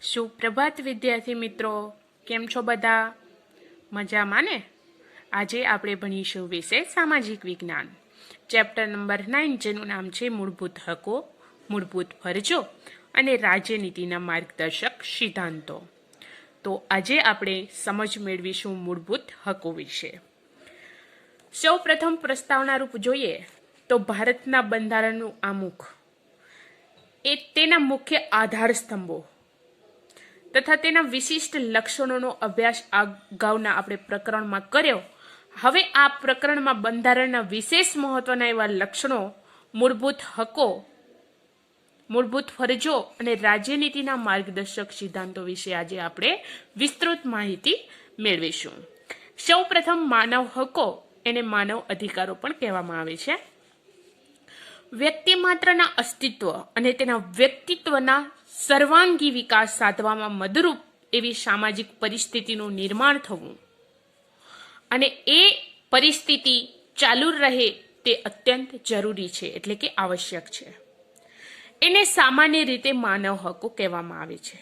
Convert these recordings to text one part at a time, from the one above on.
સુપ્રભાત વિદ્યાર્થી મિત્રો, કેમ છો બધા? મજામાં ને? આજે આપણે ભણીશું વિષય સામાજિક વિજ્ઞાન, ચેપ્ટર નંબર 9, જેનું નામ છે મૂળભૂત હકો, મૂળભૂત ફરજો અને રાજ્યનીતિના માર્ગદર્શક સિદ્ધાંતો. તો આજે આપણે સમજ મેળવીશું મૂળભૂત હકો વિશે. સૌ પ્રથમ પ્રસ્તાવના રૂપ જોઈએ તો ભારતના બંધારણનું આમુખ એ તેના મુખ્ય આધાર સ્તંભો તથા તેના વિશિષ્ટ લક્ષણોનો અભ્યાસ અગાઉના આપણે પ્રકરણમાં કર્યો. હવે આ પ્રકરણમાં બંધારણના વિશેષ મહત્વના એવા લક્ષણો, મૂળભૂત હકો, મૂળભૂત ફરજો અને રાજ્યનીતિના માર્ગદર્શક સિદ્ધાંતો વિશે આજે આપણે વિસ્તૃત માહિતી મેળવીશું. સૌ પ્રથમ માનવ હકો, એને માનવ અધિકારો પણ કહેવામાં આવે છે. વ્યક્તિ માત્રના અસ્તિત્વ અને તેના વ્યક્તિત્વના સર્વાંગી વિકાસ સાધવામાં મદરૂપ એવી સામાજિક પરિસ્થિતિનું નિર્માણ થવું અને એ પરિસ્થિતિ ચાલુ રહે તે અત્યંત જરૂરી છે, એટલે કે આવશ્યક છે. એને સામાન્ય રીતે માનવ હકો કહેવામાં આવે છે.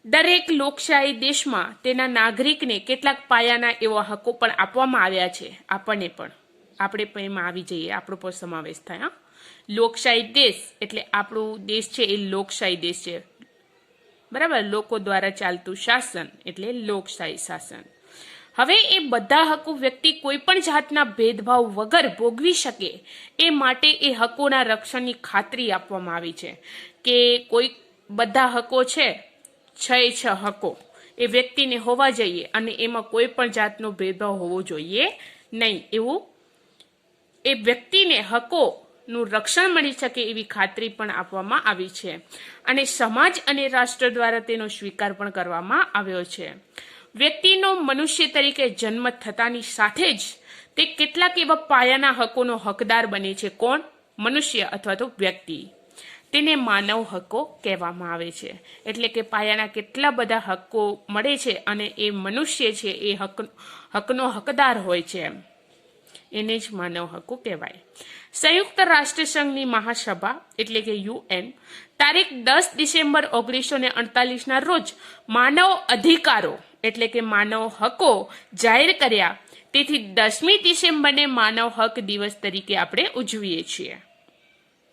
દરેક લોકશાહી દેશમાં તેના નાગરિકને કેટલાક પાયાના એવા હકો પણ આપવામાં આવ્યા છે. આપણને પણ, આપણે પણ એમાં આવી જઈએ, આપણો પણ સમાવેશ થાય. લોકશાહી દેશ એટલે આપણો દેશ છે એ લોકશાહી દેશ છે, બરાબર. લોકો દ્વારા ચાલતું શાસન એટલે લોકશાહી શાસન. હવે એ બધા હકો વ્યક્તિ કોઈ પણ જાતના ભેદભાવ વગર ભોગવી શકે એ માટે એ હકોના રક્ષણની ખાતરી આપવામાં આવી છે કે કોઈ બધા હકો છે, 6 હકો એ વ્યક્તિને હોવા જોઈએ અને એમાં કોઈ પણ જાતનો ભેદભાવ હોવો જોઈએ નહીં. એવું એ વ્યક્તિને હકોનું રક્ષણ મળી શકે એવી ખાતરી પણ આપવામાં આવી છે અને સમાજ અને રાષ્ટ્ર દ્વારા તેનો સ્વીકાર પણ કરવામાં આવ્યો છે. વ્યક્તિનો મનુષ્ય તરીકે જન્મ થતાની સાથે જ તે કેટલાક એવા પાયાના હકોનો હકદાર બને છે. કોણ? મનુષ્ય અથવા તો વ્યક્તિ. તેને માનવ હકો કહેવામાં આવે છે. એટલે કે પાયાના કેટલા બધા હકો મળે છે અને એ મનુષ્ય છે એ હકનો હકદાર હોય છે, એને જ માનવ હકો કહેવાય. સંયુક્ત રાષ્ટ્રસંઘની મહાસભા એટલે કે UN તારીખ 10 ડિસેમ્બર 1948ના રોજ માનવ અધિકારો એટલે કે માનવ હકો જાહેર કર્યા. તેથી 10મી ડિસેમ્બરને માનવ હક દિવસ તરીકે આપણે ઉજવીએ છીએ.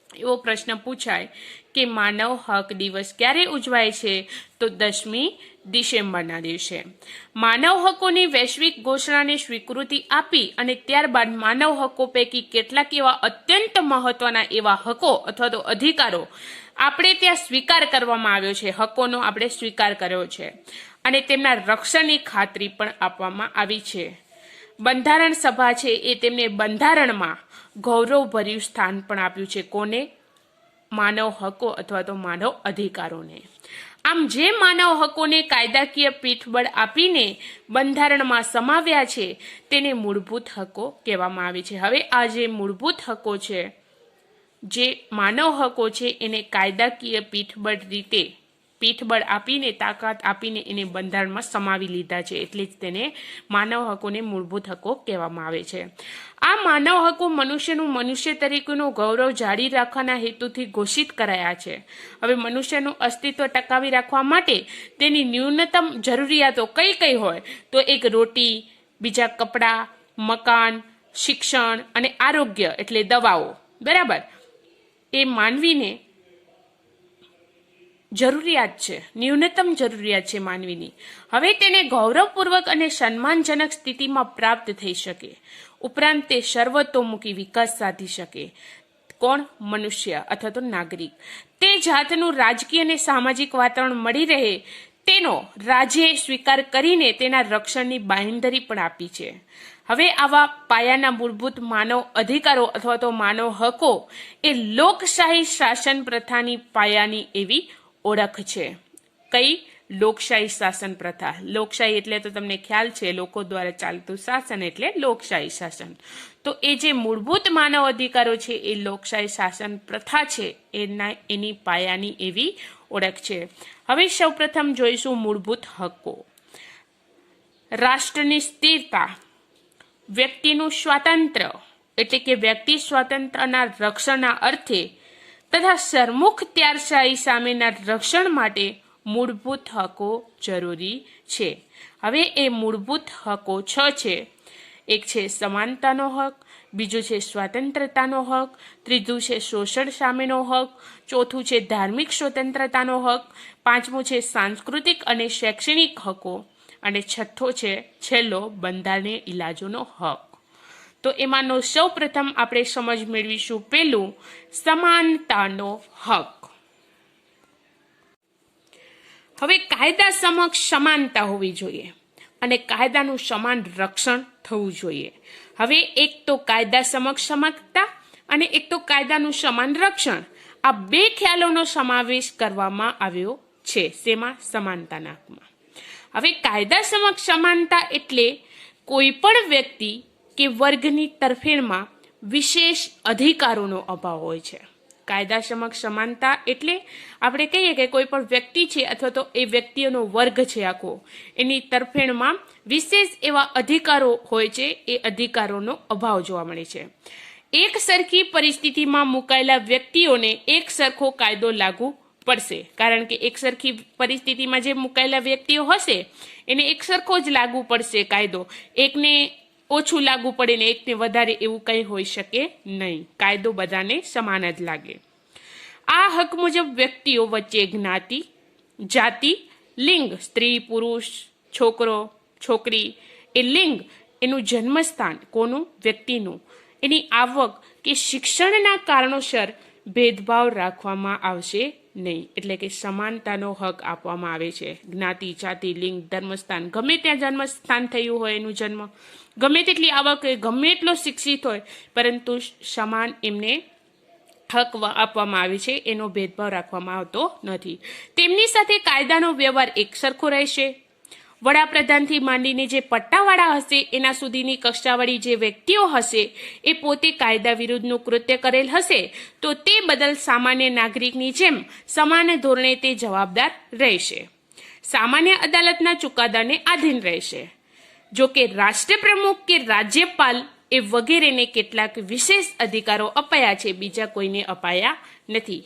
એવો પ્રશ્ન પૂછાય કે માનવ હક દિવસ ક્યારે ઉજવાય છે? તો 10મી ડિસેમ્બરના દિવસે. માનવ હકોની વૈશ્વિક ઘોષણાને સ્વીકૃતિ આપી અને ત્યારબાદ માનવ હકો પૈકી કેટલાક એવા અત્યંત મહત્વના એવા હકો અથવા તો અધિકારો આપણે ત્યાં સ્વીકાર કરવામાં આવ્યો છે. હકોનો આપણે સ્વીકાર કર્યો છે અને તેમના રક્ષણની ખાતરી પણ આપવામાં આવી છે. બંધારણ સભા છે એ તેમને બંધારણમાં ગૌરવભર્યું સ્થાન પણ આપ્યું છે. કોને? માનવ હકો અથવા તો માનવ અધિકારોને. આમ જે માનવ હકોને કાયદાકીય પીઠબળ આપીને બંધારણમાં સમાવ્યા છે તેને મૂળભૂત હકો કહેવામાં આવે છે. હવે આ જે મૂળભૂત હકો છે, જે માનવ હકો છે, એને કાયદાકીય પીઠબળ આપીને, તાકાત આપીને એને બંધારણમાં સમાવી લીધા છે, એટલે જ તેને માનવ હકોને મૂળભૂત હકો કહેવામાં આવે છે. આ માનવ હકો મનુષ્યનું મનુષ્ય તરીકેનું ગૌરવ જાળવી રાખવાના હેતુથી ઘોષિત કરાયા છે. હવે મનુષ્યનું અસ્તિત્વ ટકાવી રાખવા માટે તેની ન્યૂનતમ જરૂરિયાતો કઈ કઈ હોય? તો એક રોટી, બીજા કપડાં, મકાન, શિક્ષણ અને આરોગ્ય એટલે દવાઓ, બરાબર. એ માનવીને જરૂરિયાત છે, ન્યૂનતમ જરૂરિયાત છે માનવીની. હવે તેને ગૌરવપૂર્વક અને સન્માનજનક સ્થિતિમાં પ્રાપ્ત થઈ શકે, ઉપરાંત તે સર્વતોમુખી વિકાસ સાધી શકે. કોણ? મનુષ્ય અથવા તો નાગરિક. તે જાતનું રાજકીય અને સામાજિક વાતાવરણ મળી રહે તેનો રાજ્યએ સ્વીકાર કરીને તેના રક્ષણની બાંહેધરી પણ આપી છે. હવે આવા પાયાના મૂળભૂત માનવ અધિકારો અથવા તો માનવ હકો એ લોકશાહી શાસન પ્રથાની પાયાની એવી ઓળખ છે. કઈ? લોકશાહી શાસન પ્રથા. લોકશાહી એટલે તો તમને ખ્યાલ છે, લોકો દ્વારા ચાલતું શાસન એટલે લોકશાહી શાસન. તો એ જે મૂળભૂત માનવ અધિકારો છે એ લોકશાહી શાસન પ્રથા છે, એની પાયાની એવી ઓળખ છે. હવે સૌપ્રથમ જોઈશું મૂળભૂત હકો. રાષ્ટ્રની સ્થિરતા, વ્યક્તિનું સ્વાતંત્ર્ય એટલે કે વ્યક્તિ સ્વાતંત્ર્યના રક્ષણના અર્થે તથા સરમુખ ત્યારશાહી સામેના રક્ષણ માટે મૂળભૂત હકો જરૂરી છે. હવે એ મૂળભૂત હકો 6 છે. એક છે સમાનતાનો હક, બીજું છે સ્વતંત્રતાનો હક, ત્રીજું છે શોષણ સામેનો હક, ચોથું છે ધાર્મિક સ્વતંત્રતાનો હક, પાંચમું છે સાંસ્કૃતિક અને શૈક્ષણિક હકો, અને છઠ્ઠો છે છેલ્લો બંધારણીય ઇલાજોનો હક. તો એમાંનો સૌ પ્રથમ આપણે સમજ મેળવીશું પેલું સમાનતાનો હક. હવે કાયદા સમક્ષ સમાનતા હોવી જોઈએ અને કાયદાનું સમાન રક્ષણ થવું જોઈએ. હવે એક તો કાયદા સમક્ષ સમાનતા અને એક તો કાયદાનું સમાન રક્ષણ, આ બે ખ્યાલોનો સમાવેશ કરવામાં આવ્યો છે. શેમાં? સમાનતાના હકમાં. હવે કાયદા સમક્ષ સમાનતા એટલે કોઈ પણ વ્યક્તિ કે વર્ગની તરફેણમાં વિશેષ અધિકારોનો અભાવ હોય છે. કાયદા સમક્ષ સમાનતા એટલે આપણે કહીએ કે કોઈ પણ વ્યક્તિ છે અથવા તો એ વ્યક્તિઓનો વર્ગ છે આખો, એની તરફેણમાં વિશેષ એવા અધિકારો હોય છે, એ અધિકારોનો અભાવ જોવા મળે છે. એક સરખી પરિસ્થિતિમાં મુકાયેલા વ્યક્તિઓને એક સરખો કાયદો લાગુ પડશે, કારણ કે એક સરખી પરિસ્થિતિમાં જે મુકાયેલા વ્યક્તિઓ હશે એને એક સરખો જ લાગુ પડશે કાયદો. એકને ઓછું લાગુ પડે ને એકને વધારે એવું કંઈ હોઈ શકે નહીં. કાયદો બધાને સમાન જ લાગે. આ હક મુજબ વ્યક્તિઓ વચ્ચે જ્ઞાતિ, જાતિ, લિંગ, સ્ત્રી, પુરુષ, છોકરો, છોકરી, એ લિંગ, એનું જન્મસ્થાન કોનું? વ્યક્તિનું, એની આવક કે શિક્ષણના કારણોસર ભેદભાવ રાખવામાં આવશે નહીં. એટલે કે સમાનતાનો હક આપવામાં આવે છે. જ્ઞાતિ, જાતિ, લિંગ, ધર્મસ્થાન, ગમે ત્યાં જન્મસ્થાન થયું હોય એનું જન્મ, ગમે તેટલી આવક હોય, ગમે એટલો શિક્ષિત હોય, પરંતુ સમાન એમને હક આપવામાં આવે છે, એનો ભેદભાવ રાખવામાં આવતો નથી. તેમની સાથે કાયદાનો વ્યવહાર એક સરખો રહેશે. વડાપ્રધાનથી માંડીને જે પટ્ટાવાળા હશે એના સુધીની કક્ષાવાળી જે વ્યક્તિઓ હશે એ પોતે કાયદા વિરુદ્ધનું કૃત્ય કરેલ હશે તો તે બદલ સામાન્ય નાગરિકની જેમ સમાન ધોરણે તે જવાબદાર રહેશે. સામાન્ય અદાલતના ચુકાદાને આધીન રહેશે. જો કે રાષ્ટ્રપ્રમુખ કે રાજ્યપાલ એ વગેરેને કેટલાક વિશેષ અધિકારો અપાયા છે, બીજા કોઈને અપાયા નથી.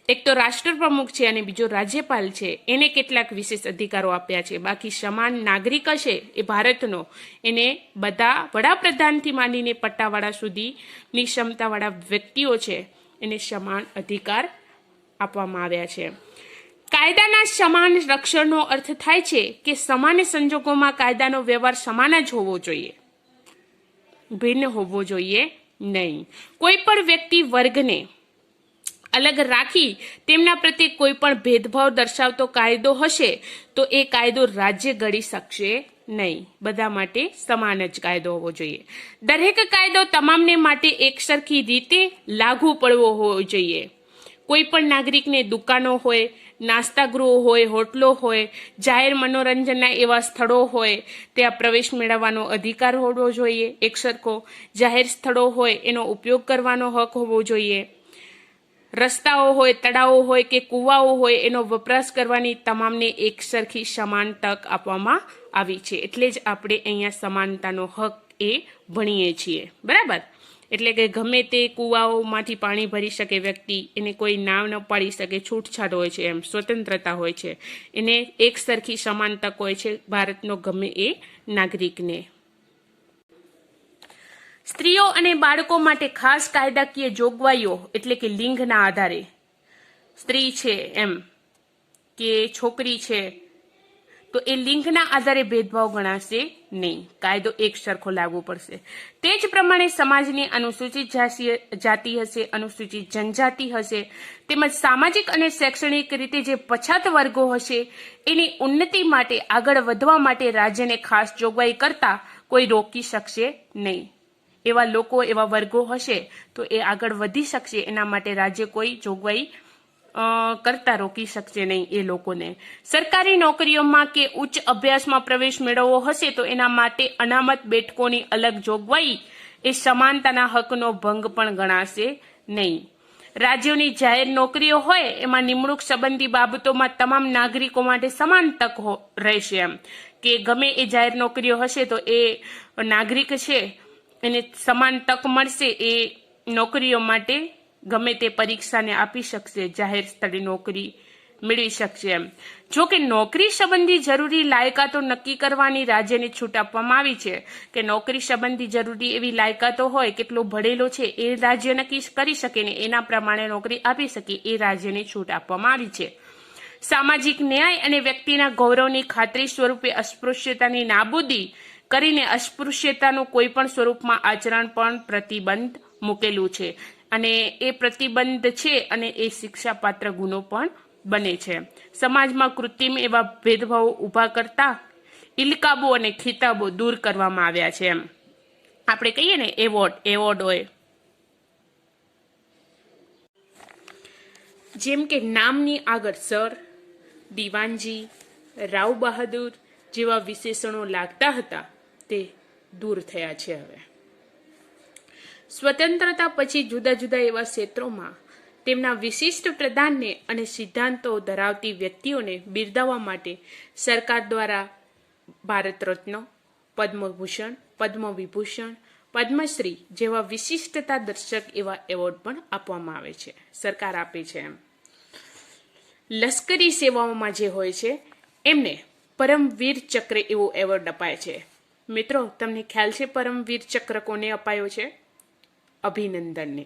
એક તો રાષ્ટ્રપ્રમુખ છે અને બીજો રાજ્યપાલ છે, એને કેટલાક વિશેષ અધિકારો આપ્યા છે. બાકી સમાન નાગરિક હશે એ ભારતનો, એને બધા વડાપ્રધાનથી માંડીને પટ્ટાવાળા સુધીની ક્ષમતાવાળા વ્યક્તિઓ છે એને સમાન અધિકાર આપવામાં આવ્યા છે. કાયદાના સમાન રક્ષણનો અર્થ થાય છે કે સમાન સંજોગોમાં કાયદાનો વ્યવહાર સમાન જ હોવો જોઈએ, ભિન્ન હોવો જોઈએ નહીં. કોઈ પણ વ્યક્તિ વર્ગને અલગ રાખી તેમના પ્રત્યે કોઈ પણ ભેદભાવ દર્શાવતો કાયદો હશે તો એ કાયદો રાજ્ય ઘડી શકશે નહીં. બધા માટે સમાન જ કાયદો હોવો જોઈએ. દરેક કાયદો તમામને માટે એકસરખી રીતે લાગુ પડવો હોવો જોઈએ. કોઈ પણ નાગરિકને દુકાનો હોય, નાસ્તાગૃહો હોય, હોટલો હોય, જાહેર મનોરંજનના એવા સ્થળો હોય ત્યાં પ્રવેશ મેળવવાનો અધિકાર હોવો જોઈએ એકસરખો. જાહેર સ્થળો હોય એનો ઉપયોગ કરવાનો હક હોવો જોઈએ. રસ્તાઓ હોય, તળાવો હોય કે કૂવાઓ હોય એનો વપરાશ કરવાની તમામને એકસરખી સમાન તક આપવામાં આવી છે. એટલે જ આપણે અહીંયા સમાનતાનો હક એ ભણીએ છીએ, બરાબર. એટલે કે ગમે તે કૂવાઓમાંથી પાણી ભરી શકે વ્યક્તિ, એને કોઈ નામ ન પાડી શકે, છૂટછાટ હોય છે, એમ સ્વતંત્રતા હોય છે, એને એક સરખી સમાન તક હોય છે ભારતનો ગમે એ નાગરિકને. સ્ત્રીઓ અને બાળકો માટે ખાસ કાયદાકીય જોગવાઈઓ એટલે કે લિંગના આધારે, સ્ત્રી છે એમ કે છોકરી છે તો એ લિંગના આધારે ભેદભાવ ગણાશે નહીં. કાયદો એક સરખો લાગુ પડશે. તે જ પ્રમાણે સમાજની અનુસૂચિત જાતિ હશે, અનુસૂચિત જનજાતિ હશે, તેમજ સામાજિક અને શૈક્ષણિક રીતે જે પછાત વર્ગો હશે એની ઉન્નતિ માટે, આગળ વધવા માટે રાજ્યને ખાસ જોગવાઈ કરતા કોઈ રોકી શકશે નહીં. એવા લોકો, એવા વર્ગો હશે તો એ આગળ વધી શકશે, એના માટે રાજ્ય કોઈ જોગવાઈ કરતા રોકી શકશે નહીં એ લોકોને. સરકારી નોકરીઓમાં કે ઉચ્ચ અભ્યાસમાં પ્રવેશ મેળવવો હશે તો એના માટે અનામત બેઠકોની અલગ જોગવાઈ એ સમાનતાના હકનો ભંગ પણ ગણાશે નહીં. રાજ્યોની જાહેર નોકરીઓ હોય એમાં નિમણૂક સંબંધી બાબતોમાં તમામ નાગરિકો માટે સમાન તક રહેશે. એમ કે ગમે એ જાહેર નોકરીઓ હશે તો એ નાગરિક છે એને સમાન તક મળશે. એ નોકરીઓ માટે ગમે તે પરીક્ષાને આપી શકશે જાહેર સ્થળે નોકરી મેળવી શકશે એમ. જો કે નોકરી સંબંધી જરૂરી લાયકાતો નક્કી કરવાની રાજ્યને છૂટ આપવામાં આવી છે કે નોકરી સંબંધી જરૂરી એવી લાયકાતો હોય, કેટલો ભણેલો છે એ રાજ્ય નક્કી કરી શકે ને એના પ્રમાણે નોકરી આપી શકે એ રાજ્યને છૂટ આપવામાં આવી છે. સામાજિક ન્યાય અને વ્યક્તિના ગૌરવની ખાતરી સ્વરૂપે અસ્પૃશ્યતાની નાબૂદી કરીને અસ્પૃશ્યતાનું કોઈ પણ સ્વરૂપમાં આચરણ પણ પ્રતિબંધ મૂકેલું છે અને એ પ્રતિબંધ છે અને એ શિક્ષાપાત્ર ગુનો પણ બને છે. સમાજમાં કૃત્રિમ એવા ભેદભાવો ઊભા કરતા ઇલકાબો અને ખિતાબો દૂર કરવામાં આવ્યા છે. એમ આપણે કહીએ ને એવોર્ડ હોય, જેમ કે નામની આગળ સર, દીવાનજી, રાવ બહાદુર જેવા વિશેષણો લાગતા હતા તે દૂર થયા છે. હવે સ્વતંત્રતા પછી જુદા જુદા એવા ક્ષેત્રોમાં તેમના વિશિષ્ટ પ્રદાનને અને સિદ્ધાંતો ધરાવતી વ્યક્તિઓને બિરદાવવા માટે સરકાર દ્વારા ભારત રત્ન, પદ્મભૂષણ, પદ્મવિભૂષણ, પદ્મશ્રી જેવા વિશિષ્ટતા દર્શક એવા એવોર્ડ પણ આપવામાં આવે છે, સરકાર આપે છે. એમ લશ્કરી સેવાઓમાં જે હોય છે એમને પરમવીર ચક્ર એવો એવોર્ડ અપાય છે. મિત્રો, તમને ખ્યાલ છે પરમવીર ચક્ર કોને અપાયો છે? અભિનંદનને.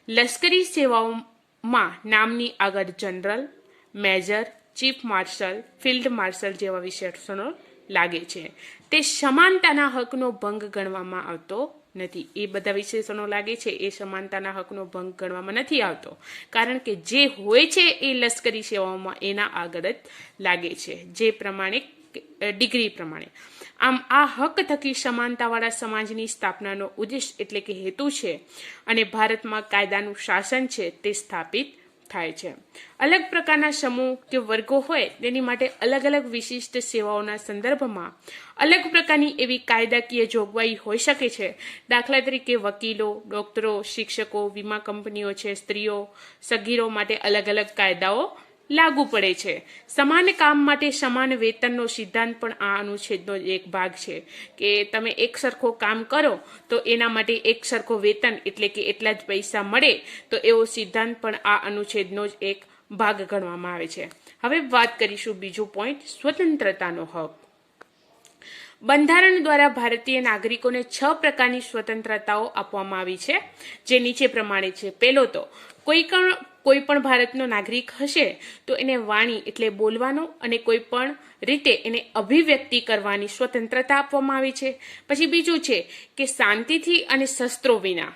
લશ્કરી સેવાઓમાં નામની આગળ general, major, chief marshal, field marshal જેવા વિશેષણો લાગે છે. તે સમાનતાના હકનો ભંગ ગણવામાં આવતો નથી. એ બધા વિશેષણો લાગે છે એ સમાનતાના હકનો ભંગ ગણવામાં નથી આવતો, કારણ કે જે હોય છે એ લશ્કરી સેવાઓમાં એના આગળ જ લાગે છે, જે પ્રમાણે ડિગ્રી પ્રમાણે. આમ આ હક થકી સમાનતાવાળા સમાજની સ્થાપનાનો ઉદ્દેશ એટલે કે હેતુ છે અને ભારતમાં કાયદાનું શાસન છે તે સ્થાપિત થાય છે. અલગ પ્રકારના સમૂહ કે વર્ગો હોય તેની માટે અલગ અલગ વિશિષ્ટ સેવાઓના સંદર્ભમાં અલગ પ્રકારની એવી કાયદાકીય જોગવાઈ હોઈ શકે છે. દાખલા તરીકે વકીલો, ડોક્ટરો, શિક્ષકો, વીમા કંપનીઓ છે, સ્ત્રીઓ, સગીરો માટે અલગ અલગ કાયદાઓ લાગુ પડે છે. સમાન કામ માટે સમાન વેતનનો સિદ્ધાંત પણ આ અનુચ્છેદનો એક ભાગ છે કે તમે એક સરખો કામ કરો તો એના માટે એક સરખો વેતન એટલે કે એટલા જ પૈસા મળે, તો એવો સિદ્ધાંત પણ આ અનુચ્છેદનો જ એક ભાગ ગણવામાં આવે છે. હવે વાત કરીશું બીજું પોઈન્ટ, સ્વતંત્રતાનો હક. બંધારણ દ્વારા ભારતીય નાગરિકોને 6 પ્રકારની સ્વતંત્રતાઓ આપવામાં આવી છે, જે નીચે પ્રમાણે છે. પહેલો તો કોઈ પણ ભારતનો નાગરિક હશે તો એને વાણી એટલે બોલવાનો અને કોઈ પણ રીતે એને અભિવ્યક્તિ કરવાની સ્વતંત્રતા આપવામાં આવી છે. પછી બીજું છે કે શાંતિથી અને શસ્ત્રો વિના,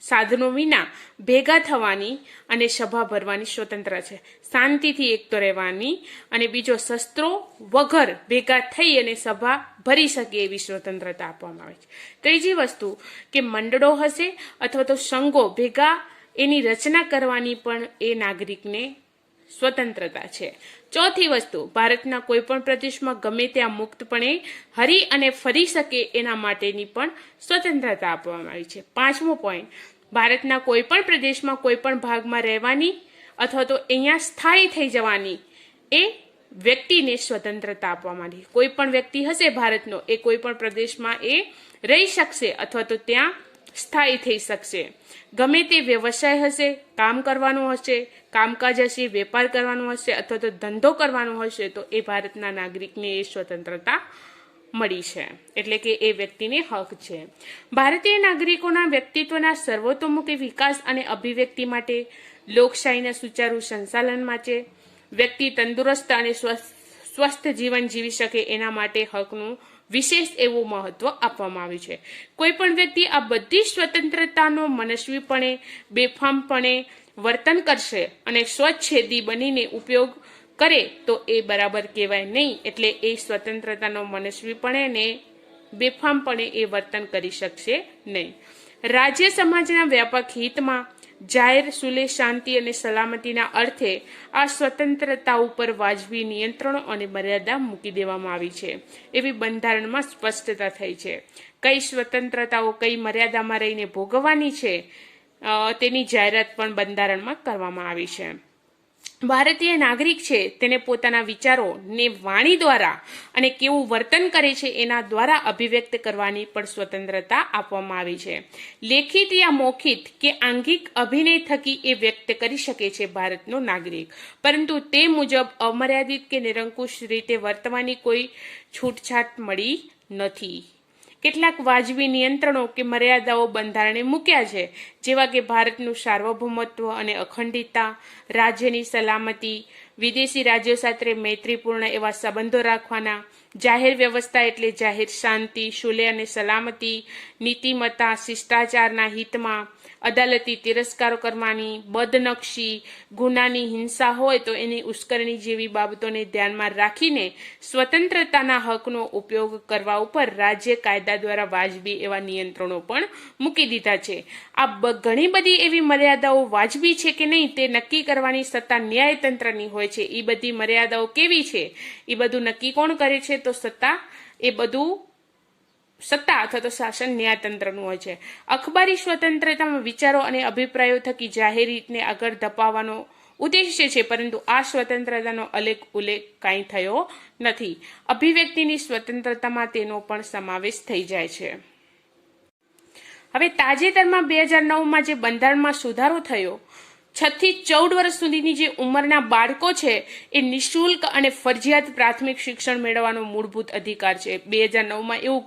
સાધનો વિના ભેગા થવાની અને સભા ભરવાની સ્વતંત્રતા છે. શાંતિથી એકતો રહેવાની અને બીજો શસ્ત્રો વગર ભેગા થઈ અને સભા ભરી શકે એવી સ્વતંત્રતા આપવામાં આવે છે. ત્રીજી વસ્તુ કે મંડળો હશે અથવા તો સંઘો ભેગા એની રચના કરવાની પણ એ નાગરિકને સ્વતંત્રતા છે. ચોથી વસ્તુ, ભારતના કોઈ પણ પ્રદેશમાં ગમે ત્યાં મુક્તપણે હરી અને ફરી શકે એના માટેની પણ સ્વતંત્રતા આપવામાં આવી છે. પાંચમો પોઈન્ટ, ભારતના કોઈ પણ પ્રદેશમાં કોઈ પણ ભાગમાં રહેવાની અથવા તો અહીંયા સ્થાયી થઈ જવાની એ વ્યક્તિને સ્વતંત્રતા આપવામાં આવી. કોઈ પણ વ્યક્તિ હશે ભારતનો, એ કોઈ પણ પ્રદેશમાં એ રહી શકશે અથવા તો ત્યાં સ્થાયી થઈ શકશે. ગમે તે વ્યવસાય હશે, કામ કરવાનું હશે, કામકાજ હશે, વેપાર કરવાનો હશે અથવા તો ધંધો કરવાનો હશે, તો એ ભારતના નાગરિકને એ સ્વતંત્રતા મળી છે, એટલે કે એ વ્યક્તિને હક છે. ભારતીય નાગરિકોના વ્યક્તિત્વના સર્વતોમુખી વિકાસ અને અભિવ્યક્તિ માટે, લોકશાહીના સુચારુ સંચાલન માટે, વ્યક્તિ તંદુરસ્ત અને સ્વસ્થ જીવન જીવી શકે એના માટે હકનું વિશેષ એવું મહત્વ આપવામાં આવ્યું છે. કોઈ પણ વ્યક્તિ આ બધી સ્વતંત્રતાનો મનસ્વીપણે, બેફામપણે વર્તન કરશે અને સ્વચ્છેદી બનીને ઉપયોગ કરે તો એ બરાબર કહેવાય નહીં. એટલે એ સ્વતંત્રતાનો મનસ્વીપણે ને બેફામપણે એ વર્તન કરી શકશે નહીં. રાજ્ય સમાજના વ્યાપક હિતમાં જાહેર સુલેહ શાંતિ અને સલામતીના અર્થે આ સ્વતંત્રતા ઉપર વાજબી નિયંત્રણો અને મર્યાદા મૂકી દેવામાં આવી છે એવી બંધારણમાં સ્પષ્ટતા થઈ છે. કઈ સ્વતંત્રતાઓ કઈ મર્યાદામાં રહીને ભોગવવાની છે તેની જાહેરાત પણ બંધારણમાં કરવામાં આવી છે. ભારતીય નાગરિક છે તેને પોતાના વિચારોને વાણી દ્વારા અને કેવું વર્તન કરે છે એના દ્વારા અભિવ્યક્ત કરવાની પણ સ્વતંત્રતા આપવામાં આવી છે. લેખિત યા મૌખિક કે આંગિક અભિનય થકી એ વ્યક્ત કરી શકે છે ભારતનો નાગરિક, પરંતુ તે મુજબ અમર્યાદિત કે નિરંકુશ રીતે વર્તવાની કોઈ છૂટછાટ મળી નથી. કેટલાક વાજબી નિયંત્રણો કે મર્યાદાઓ બંધારણે મૂક્યા છે, જેવા કે ભારતનું સાર્વભૌમત્વ અને અખંડિતતા, રાજ્યની સલામતી, વિદેશી રાજ્યો સાથે મૈત્રીપૂર્ણ એવા સંબંધો રાખવાના, જાહેર વ્યવસ્થા એટલે જાહેર શાંતિ, સુલેહ અને સલામતી, નીતિમત્તા, શિષ્ટાચારના હિતમાં, અદાલતી તિરસ્કારો કરવાની, બદનક્ષી, ગુનાની હિંસા હોય તો એની ઉશ્કેરણી જેવી બાબતોને ધ્યાનમાં રાખીને સ્વતંત્રતાના હકનો ઉપયોગ કરવા ઉપર રાજ્ય કાયદા દ્વારા વાજબી એવા નિયંત્રણો પણ મૂકી દીધા છે. આ ઘણી બધી એવી મર્યાદાઓ વાજબી છે કે નહીં તે નક્કી કરવાની સત્તા ન્યાયતંત્રની હોય છે. એ બધી મર્યાદાઓ કેવી છે એ બધું નક્કી કોણ કરે છે? તો સત્તા અથવા તો શાસન ન્યાયતંત્રનું હોય છે. અખબારી સ્વતંત્રતામાં વિચારો અને અભિપ્રાયો થકી જાહેર હિતને આગળ ધપાવવાનો ઉદ્દેશ્ય છે, પરંતુ આ સ્વતંત્રતાનો ઉલ્લેખ કાંઈ થયો નથી. અભિવ્યક્તિની સ્વતંત્રતામાં તેનો પણ સમાવેશ થઈ જાય છે. હવે તાજેતરમાં 2009માં જે બંધારણમાં સુધારો થયો, 6 થી 14 વર્ષ સુધીની જે ઉંમરના બાળકો છે એ નિઃશુલ્ક અને ફરજિયાત પ્રાથમિક શિક્ષણ મેળવવાનો મૂળભૂત અધિકાર છે. 2009માં એવું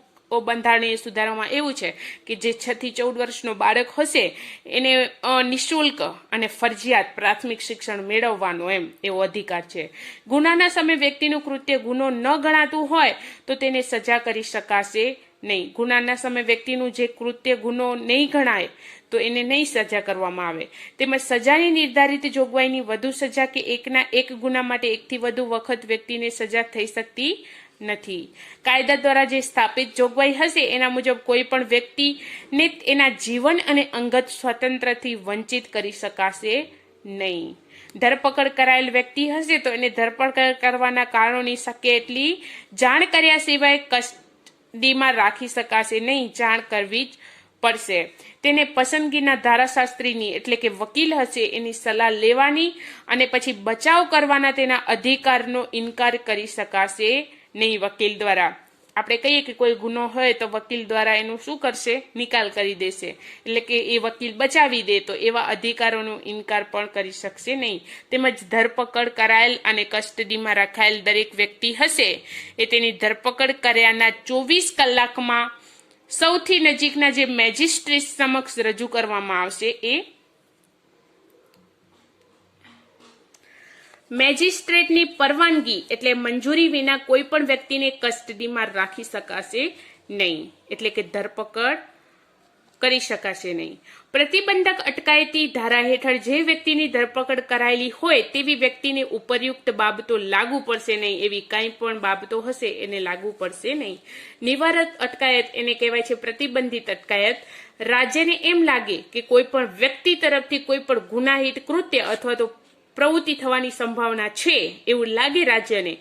બંધારણીય સુધારામાં એવું છે કે જે 6 થી 14 વર્ષનો બાળક હશે એને નિઃશુલ્ક અને ફરજિયાત પ્રાથમિક શિક્ષણ મેળવવાનો એવો અધિકાર છે. ગુનાના સમયે વ્યક્તિનું કૃત્ય ગુનો ન ગણાતું હોય તો તેને સજા કરી શકાશે નહીં. ગુનાના સમયે વ્યક્તિનું જે કૃત્ય ગુનો નહીં ગણાય તો એને નહીં સજા કરવામાં આવે. તેમજ સજાની નિર્ધારિત જોગવાઈની વધુ સજા કે એકના એક ગુના માટે એકથી વધુ વખત વ્યક્તિને સજા થઈ શકતી નથી. કાયદા દ્વારા જે સ્થાપિત જોગવાઈ હશે એના મુજબ કોઈ પણ વ્યક્તિને એના જીવન અને અંગત સ્વાતંત્ર્યથી વંચિત કરી શકાશે નહીં. ધરપકડ કરાયેલ વ્યક્તિ હશે તો એને ધરપકડ કરવાના કારણોની શક્ય એટલી જાણ કર્યા સિવાય કસ્ટડીમાં રાખી શકાશે નહીં. જાણ કરવી જ પડશે. તેને પસંદગીના ધારાશાસ્ત્રીની એટલે કે વકીલ હશે એની સલાહ લેવાની અને પછી બચાવ કરવાના તેના અધિકારનો ઇનકાર કરી શકાશે નહીં વકીલ દ્વારા. આપણે કહીએ કે કોઈ ગુનો હોય તો વકીલ દ્વારા એનું શું કરશે? નિકાલ કરી દેશે, એટલે કે એ વકીલ બચાવી દે, તો એવા અધિકારોનો ઇનકાર પણ કરી શકશે નહીં. તેમજ ધરપકડ કરાયેલ અને કસ્ટડીમાં રખાયેલ દરેક વ્યક્તિ હશે એ તેની ધરપકડ કર્યાના 24 કલાકમાં સૌથી નજીકના જે મેજિસ્ટ્રેટ સમક્ષ રજૂ કરવામાં આવશે એ મેજિસ્ટ્રેટની પરવાનગી એટલે મંજૂરી વિના કોઈ પણ વ્યક્તિને કસ્ટડીમાં રાખી શકાશે નહીં, એટલે કે ધરપકડ કરી શકાશે નહીં. પ્રતિબંધક અટકાયતી ધારા હેઠળ જે વ્યક્તિની ધરપકડ કરાયેલી હોય તેવી વ્યક્તિને ઉપરયુક્ત બાબતો લાગુ પડશે નહીં. એવી કંઈ પણ બાબતો હશે એને લાગુ પડશે નહીં. નિવારક અટકાયત એને કહેવાય છે પ્રતિબંધિત અટકાયત. રાજ્યને એમ લાગે કે કોઈ પણ વ્યક્તિ તરફથી કોઈ પણ ગુનાહિત કૃત્ય અથવા તો પ્રવૃત્તિ થવાની સંભાવના છે એવું લાગે રાજ્યને,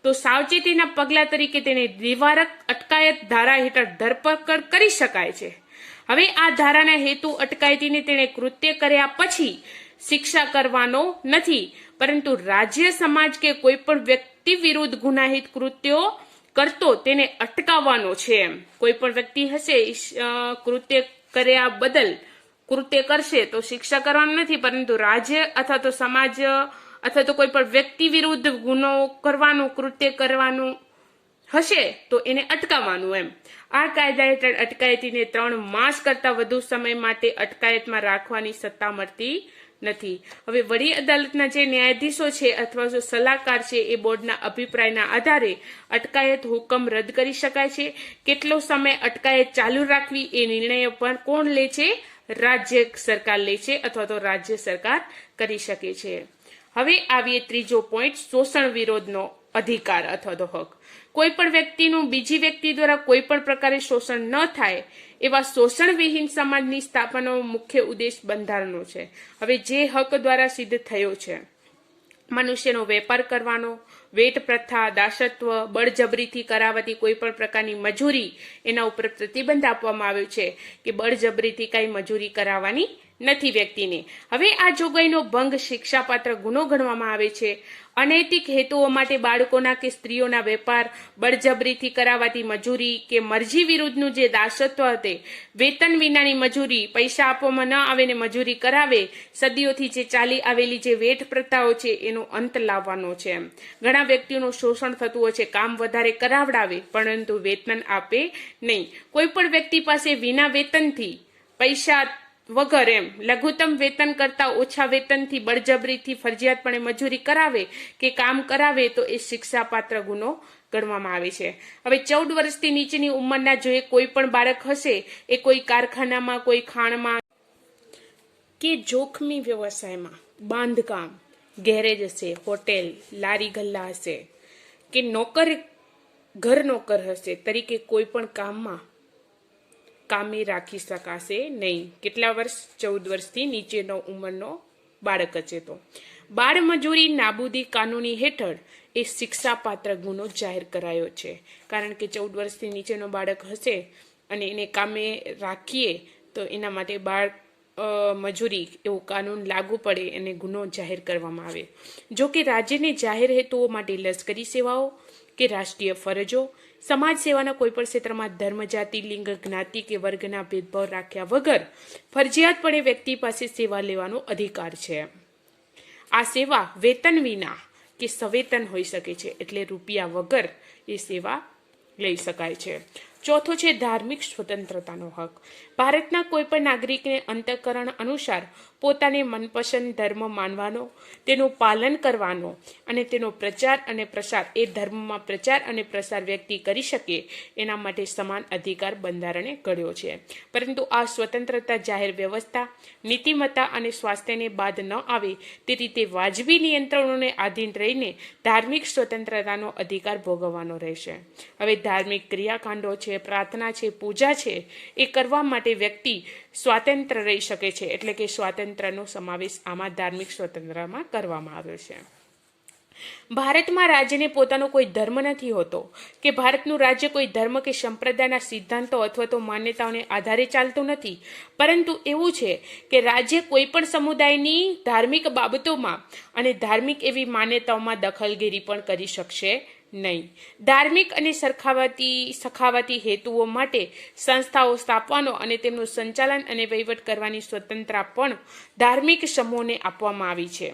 તો સાવચેતીના પગલા તરીકે તેને નિવારક અટકાયત ધારા હેઠળ ધરપકડ કરી શકાય છે. હવે આ ધારાના હેતુ અટકાયતીને તેણે કૃત્ય કર્યા પછી શિક્ષા કરવાનો નથી, પરંતુ રાજ્ય, સમાજ કે કોઈ પણ વ્યક્તિ વિરુદ્ધ ગુનાહિત કૃત્યો કરતો તેને અટકાવવાનો છે. કોઈ પણ વ્યક્તિ હશે કૃત્ય કર્યા બદલ કૃત્ય કરશે તો શિક્ષા કરવાનું નથી, પરંતુ રાજ્ય અથવા તો સમાજ અથવા તો કોઈ પણ વ્યક્તિ વિરુદ્ધ ગુનો કરવાનું, કૃત્ય કરવાનું હશે તો એને અટકાવવાનું આ કાયદા હેઠળ અટકાયતીને 3 માસ કરતા વધુ સમય માટે અટકાયતમાં રાખવાની સત્તા મળતી નથી. હવે વડી અદાલતના જે ન્યાયાધીશો છે અથવા જો સલાહકાર છે એ બોર્ડના અભિપ્રાયના આધારે અટકાયત હુકમ રદ કરી શકાય છે. કેટલો સમય અટકાયત ચાલુ રાખવી એ નિર્ણય પણ કોણ લે છે? રાજ્ય સરકાર લે છે અથવા તો રાજ્ય સરકાર કરી શકે છે. હવે આવીએ ત્રીજો પોઈન્ટ, શોષણ વિરોધનો અધિકાર અથવા તો હક. કોઈ પણ વ્યક્તિનું બીજી વ્યક્તિ દ્વારા કોઈ પણ પ્રકારે શોષણ ન થાય એવા શોષણ વિહીન સમાજની સ્થાપનાનો મુખ્ય ઉદ્દેશ બંધારણનો છે. હવે જે હક દ્વારા સિદ્ધ થયો છે, મનુષ્યનો વેપાર કરવાનો, વેટ પ્રથા, દાસત્વ, બળજબરીથી કરાવતી કોઈ પણ પ્રકારની મજૂરી, એના ઉપર પ્રતિબંધ આપવામાં આવ્યો છે કે બળજબરીથી કઈ મજૂરી કરાવવાની નથી વ્યક્તિને. હવે આ જોગવાઈનો ભંગ શિક્ષાપાત્ર ગુનો ગણવામાં આવે છે. અનૈતિક હેતુઓ માટે બાળકોના કે સ્ત્રીઓના વેપાર, બળજબરીથી કરાવાતી મજૂરી કે મરજી વિરુદ્ધનું જે દાસત્વ હતે, વેતન વિનાની મજૂરી, પૈસા આપવામાં ન આવે ને મજૂરી કરાવે, સદીઓથી જે ચાલી આવેલી જે વેઠ પ્રથાઓ છે એનો અંત લાવવાનો છે. ઘણા વ્યક્તિઓનું શોષણ થતું હોય છે, કામ વધારે કરાવડાવે પરંતુ વેતન આપે નહીં. કોઈ પણ વ્યક્તિ પાસે વિના વેતનથી, પૈસા વગર લઘુત્તમ વેતન કરતા ઓછા વેતનથી બળજબરીથી ફરજિયાતપણે મજૂરી કરાવે કે કામ કરાવે તો એ શિક્ષાપાત્ર ગુનો ગણવામાં આવે છે. હવે 14 વર્ષથી નીચેની ઉંમરના જો કોઈ પણ બાળક હશે એ કોઈ કારખાનામાં, કોઈ ખાણમાં કે જોખમી વ્યવસાયમાં, બાંધકામ, ગેરેજ હશે, હોટેલ, લારી ગલ્લા હશે કે ઘર નોકર હશે તરીકે કોઈ પણ કામમાં કામે રાખી શકાશે નહીં. કેટલા વર્ષ? 14 વર્ષથી નીચેનો ઉંમરનો બાળક હશે તો. બાળ મજૂરી નાબૂદી કાનૂની હેઠળ એ શિક્ષાપાત્ર ગુનો જાહેર કરાયો છે. કારણ કે 14 વર્ષથી નીચેનો બાળક હશે અને એને કામે રાખીએ તો એના માટે બાળ મજૂરી એવો કાનૂન લાગુ પડે અને ગુનો જાહેર કરવામાં આવે. જો કે રાજ્યને જાહેર હેતુઓ માટે લશ્કરી સેવાઓ કે રાષ્ટ્રીય ફરજો, સમાજ સેવાના કોઈ પણ ક્ષેત્રમાં ધર્મ, જાતિ, લિંગ, જ્ઞાતિ કે વર્ગના ભેદભાવ રાખ્યા વગર ફરજિયાતપણે વ્યક્તિ પાસે સેવા લેવાનો અધિકાર છે. આ સેવા વેતન વિના કે સવેતન હોઈ શકે છે, એટલે રૂપિયા વગર એ સેવા લઈ શકાય છે. ચોથો છે ધાર્મિક સ્વતંત્રતાનો હક. ભારતના કોઈ પણ નાગરિકને અંતઃકરણ અનુસાર પોતાને મનપસંદ ધર્મ માનવાનો, તેનું પાલન કરવાનો અને તેનો પ્રચાર અને પ્રસાર, એ ધર્મમાં પ્રચાર અને પ્રસાર વ્યક્તિ કરી શકે એના માટે સમાન અધિકાર બંધારણે ઘડ્યો છે. પરંતુ આ સ્વતંત્રતા જાહેર વ્યવસ્થા, નીતિમત્તા અને સ્વાસ્થ્યને બાદ ન આવે તે રીતે વાજબી નિયંત્રણોને આધીન રહીને ધાર્મિક સ્વતંત્રતાનો અધિકાર ભોગવવાનો રહેશે. હવે ધાર્મિક ક્રિયાકાંડો છે, પ્રાર્થના છે, પૂજા છે, એ કરવા માટે વ્યક્તિ સ્વાતંત્ર્ય રહી શકે છે. એટલે કે સ્વાતંત્ર્યનો સમાવેશ આમાં ધાર્મિક સ્વતંત્રમાં કરવામાં આવ્યો છે. ભારતમાં રાજ્યને પોતાનો કોઈ ધર્મ નથી હોતો કે ભારતનું રાજ્ય કોઈ ધર્મ કે સંપ્રદાયના સિદ્ધાંતો અથવા તો માન્યતાઓને આધારે ચાલતું નથી. પરંતુ એવું છે કે રાજ્ય કોઈ પણ સમુદાયની ધાર્મિક બાબતોમાં અને ધાર્મિક એવી માન્યતાઓમાં દખલગીરી પણ કરી શકશે નહીં. ધાર્મિક અને સખાવતી હેતુઓ માટે સંસ્થાઓ સ્થાપવાનો અને તેમનું સંચાલન અને વહીવટ કરવાની સ્વતંત્રતા પણ ધાર્મિક સમૂહોને આપવામાં આવી છે.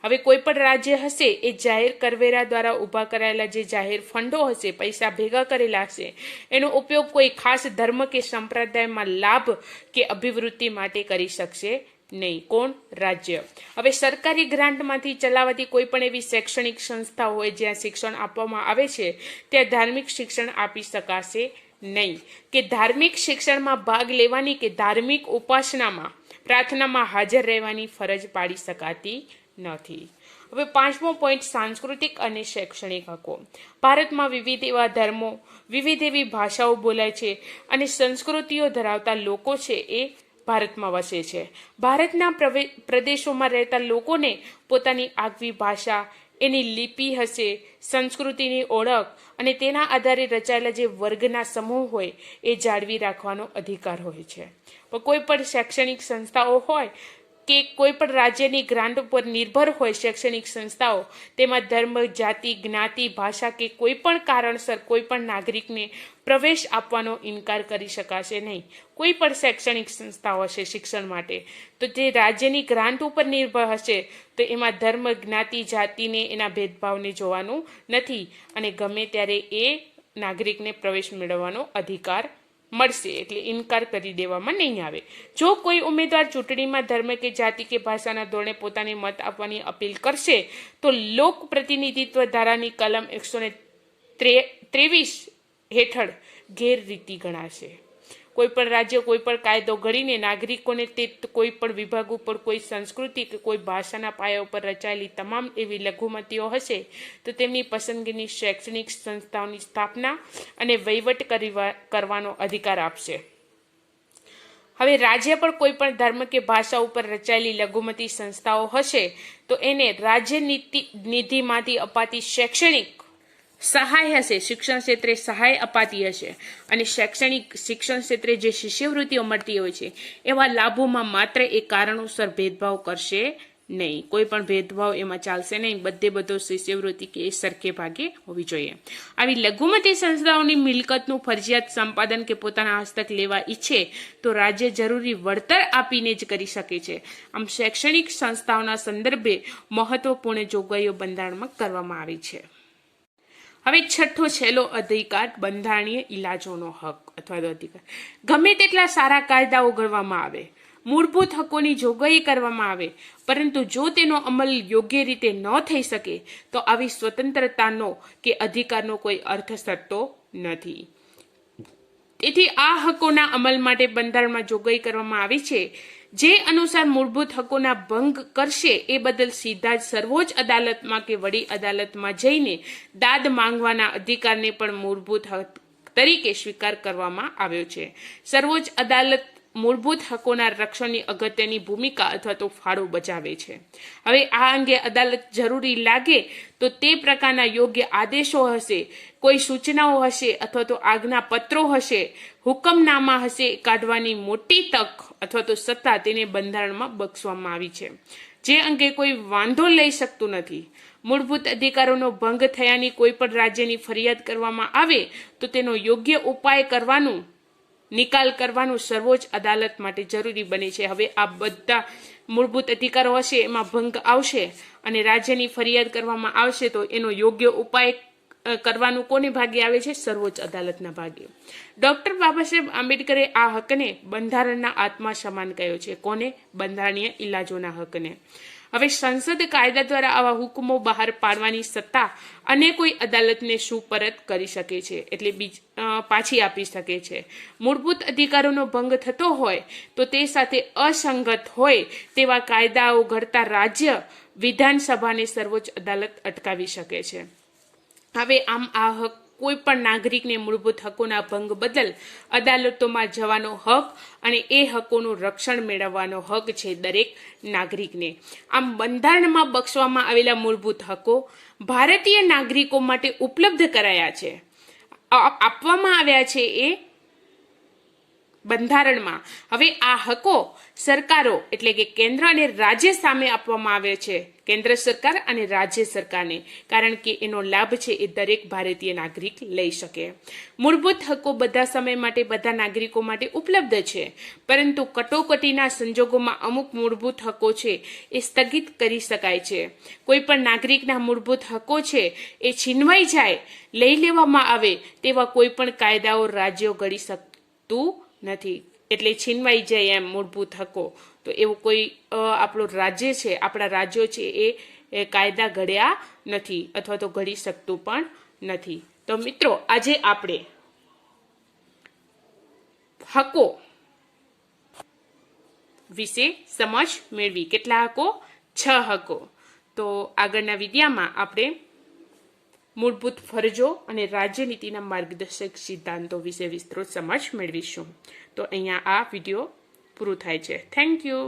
હવે કોઈ પણ રાજ્ય હશે એ જાહેર કરવેરા દ્વારા ઊભા કરાયેલા જે જાહેર ફંડો હશે, પૈસા ભેગા કરેલા હશે, એનો ઉપયોગ કોઈ ખાસ ધર્મ કે સંપ્રદાયમાં લાભ કે અભિવૃદ્ધિ માટે કરી શકશે નહીં. કોણ? રાજ્ય. હવે સરકારી ગ્રાન્ટમાંથી ચલાવાતી કોઈ પણ એવી શૈક્ષણિક સંસ્થા હોય જ્યાં શિક્ષણ આપવામાં આવે છે ત્યાં ધાર્મિક શિક્ષણ આપી શકાશે નહીં. કે ધાર્મિક શિક્ષણમાં ભાગ લેવાની કે ધાર્મિક ઉપાસનામાં, પ્રાર્થનામાં હાજર રહેવાની ફરજ પાડી શકાતી નથી. હવે 5મો પોઈન્ટ, સાંસ્કૃતિક અને શૈક્ષણિક હકો. ભારતમાં વિવિધ એવા ધર્મો, વિવિધ એવી ભાષાઓ બોલાય છે અને સંસ્કૃતિઓ ધરાવતા લોકો છે એ ભારતમાં વસે છે. ભારતના પ્રદેશોમાં રહેતા લોકોને પોતાની આગવી ભાષા, એની લિપિ હશે, સંસ્કૃતિની ઓળખ અને તેના આધારે રચાયેલા જે વર્ગના સમૂહ હોય એ જાળવી રાખવાનો અધિકાર હોય છે. પણ કોઈ પણ શૈક્ષણિક સંસ્થાઓ હોય કે કોઈ પણ રાજ્યની ગ્રાન્ટ ઉપર નિર્ભર હોય શૈક્ષણિક સંસ્થાઓ, તેમાં ધર્મ, જાતિ, જ્ઞાતિ, ભાષા કે કોઈ પણ કારણસર કોઈ પણ નાગરિકને પ્રવેશ આપવાનો ઇનકાર કરી શકાશે નહીં. કોઈ પણ શૈક્ષણિક સંસ્થાઓ હશે શિક્ષણ માટે તો જે રાજ્યની ગ્રાન્ટ ઉપર નિર્ભર હશે તો એમાં ધર્મ, જ્ઞાતિ, જાતિને એના ભેદભાવને જોવાનું નથી અને ગમે ત્યારે એ નાગરિકને પ્રવેશ મેળવવાનો અધિકાર મળશે. એટલે ઇનકાર કરી દેવામાં નહીં આવે. જો કોઈ ઉમેદવાર ચૂંટણીમાં ધર્મ કે જાતિ કે ભાષાના ધોરણે પોતાને મત આપવાની અપીલ કરશે તો લોક પ્રતિનિધિત્વ ધારાની કલમ 123 હેઠળ ગેરરીતિ ગણાશે. કોઈ પણ રાજ્ય કોઈ પણ કાયદો ઘડીને નાગરિકોને તે કોઈ પણ વિભાગ ઉપર કોઈ સંસ્કૃતિ કે કોઈ ભાષાના પાયા ઉપર રચાયેલી તમામ એવી લઘુમતીઓ હશે તો તેમની પસંદગીની શૈક્ષણિક સંસ્થાઓની સ્થાપના અને વહીવટ કરવાનો અધિકાર આપશે. હવે રાજ્ય પણ કોઈ પણ ધર્મ કે ભાષા ઉપર રચાયેલી લઘુમતી સંસ્થાઓ હશે તો એને રાજ્ય નિધિમાંથી અપાતી શૈક્ષણિક સહાય હશે, શિક્ષણ ક્ષેત્રે સહાય અપાતી હશે અને શૈક્ષણિક શિક્ષણ ક્ષેત્રે જે શિષ્યવૃત્તિઓ મળતી હોય છે એવા લાભોમાં માત્ર એ કારણોસર ભેદભાવ કરશે નહીં. કોઈ પણ ભેદભાવ એમાં ચાલશે નહીં. બધો શિષ્યવૃત્તિ કે એ સરખે ભાગે હોવી જોઈએ. આવી લઘુમતી સંસ્થાઓની મિલકતનું ફરજિયાત સંપાદન કે પોતાના હસ્તક લેવા ઈચ્છે તો રાજ્ય જરૂરી વળતર આપીને જ કરી શકે છે. આમ શૈક્ષણિક સંસ્થાઓના સંદર્ભે મહત્વપૂર્ણ જોગવાઈઓ બંધારણમાં કરવામાં આવી છે. હવે છઠ્ઠો છેલ્લો અધિકાર, બંધારણીય ઇલાજોનો હક અથવા તો અધિકાર. ગમે તેટલા સારા કાયદાઓ ઘડવામાં આવે, મૂળભૂત હકોની જોગવાઈ કરવામાં આવે, પરંતુ જો તેનો અમલ યોગ્ય રીતે ન થઈ શકે તો આવી સ્વતંત્રતાનો કે અધિકારનો કોઈ અર્થ થતો નથી. તેથી આ હકોના અમલ માટે બંધારણમાં જોગવાઈ કરવામાં આવી છે, જે અનુસાર મૂળભૂત હકોના ભંગ કરશે એ બદલ સીધા જ સર્વોચ્ચ અદાલતમાં કે વડી અદાલતમાં જઈને દાદ માંગવાના અધિકારને પણ મૂળભૂત હક તરીકે સ્વીકાર કરવામાં આવ્યો છે. સર્વોચ્ચ અદાલત મૂળભૂત હકોના રક્ષણની અગત્યની ભૂમિકા અથવા તો ફાળો બજાવે છે. હવે આ અંગે અદાલત જરૂરી લાગે તો તે પ્રકારના યોગ્ય આદેશો હશે, કોઈ સૂચનાઓ હશે અથવા તો આજ્ઞા પત્રો હશે, હુકમનામા હશે કાઢવાની મોટી તક અથવા તો સત્તા તેને બંધારણમાં બક્ષવામાં આવી છે, જે અંગે કોઈ વાંધો લઈ શકતું નથી. મૂળભૂત અધિકારોનો ભંગ થયાની કોઈ પણ રાજ્યની ફરિયાદ કરવામાં આવે તો તેનો યોગ્ય ઉપાય કરવાનું, નિકાલ કરવાનું સર્વોચ્ચ અદાલત માટે જરૂરી બને છે. હવે આ બધા મૂળભૂત અધિકારો હશે એમાં ભંગ આવશે અને રાજ્યની ફરિયાદ કરવામાં આવશે તો એનો યોગ્ય ઉપાય કરવાનું કોને ભાગે આવે છે? સર્વોચ્ચ અદાલતના ભાગે. ડોક્ટર બાબા સાહેબ આંબેડકરે આ હકને બંધારણના આત્મા સમાન કહ્યો છે. કોને? બંધારણીય ઇલાજોના હકને. હવે સંસદ કાયદા દ્વારા આવા હુકમો બહાર પાડવાની સત્તા અને કોઈ અદાલતને સુપરત કરી શકે છે, એટલે પાછી આપી શકે છે. મૂળભૂત અધિકારોનો ભંગ થતો હોય તો તે સાથે અસંગત હોય તેવા કાયદાઓ ઘડતા રાજ્ય વિધાનસભાને સર્વોચ્ચ અદાલત અટકાવી શકે છે. હવે આમ આ હક કોઈ પણ નાગરિકને મૂળભૂત હકોના ભંગ બદલ અદાલતોમાં જવાનો હક અને એ હકોનું રક્ષણ મેળવવાનો હક છે દરેક નાગરિકને. આમ બંધારણમાં બક્ષવામાં આવેલા મૂળભૂત હકો ભારતીય નાગરિકો માટે ઉપલબ્ધ કરાયા છે, આપવામાં આવ્યા છે એ બંધારણમાં. હવે આ હકો સરકારો એટલે કે કેન્દ્ર અને રાજ્ય સામે આપવામાં આવે છે, કેન્દ્ર સરકાર અને રાજ્ય સરકારને, કારણ કે એનો લાભ છે એ દરેક ભારતીય નાગરિક લઈ શકે. મૂળભૂત હકો બધા સમય માટે બધા નાગરિકો માટે ઉપલબ્ધ છે, પરંતુ કટોકટીના સંજોગોમાં અમુક મૂળભૂત હકો છે એ સ્થગિત કરી શકાય છે. કોઈ પણ નાગરિકના મૂળભૂત હકો છે એ છીનવાઈ જાય, લઈ લેવામાં આવે તેવા કોઈ પણ કાયદાઓ રાજ્યો ઘડી શકતું નથી. એટલે છીનવાઈ જાય એમ મૂળભૂત હકો, તો એવું કોઈ આપણું રાજ્ય છે, આપણા રાજ્યો છે એ કાયદા ઘડ્યા નથી અથવા તો ઘડી શકતું પણ નથી. તો મિત્રો આજે આપણે હકો વિશે સમજ મેળવી. કેટલા હકો? 6 હકો. તો આગળના વિડિયામાં આપણે મૂળભૂત ફરજો અને રાજ્યનીતિના માર્ગદર્શક સિદ્ધાંતો વિશે વિસ્તૃત સમજ મેળવીશું. તો અહીંયા આ વિડીયો પૂરું થાય છે. Thank you.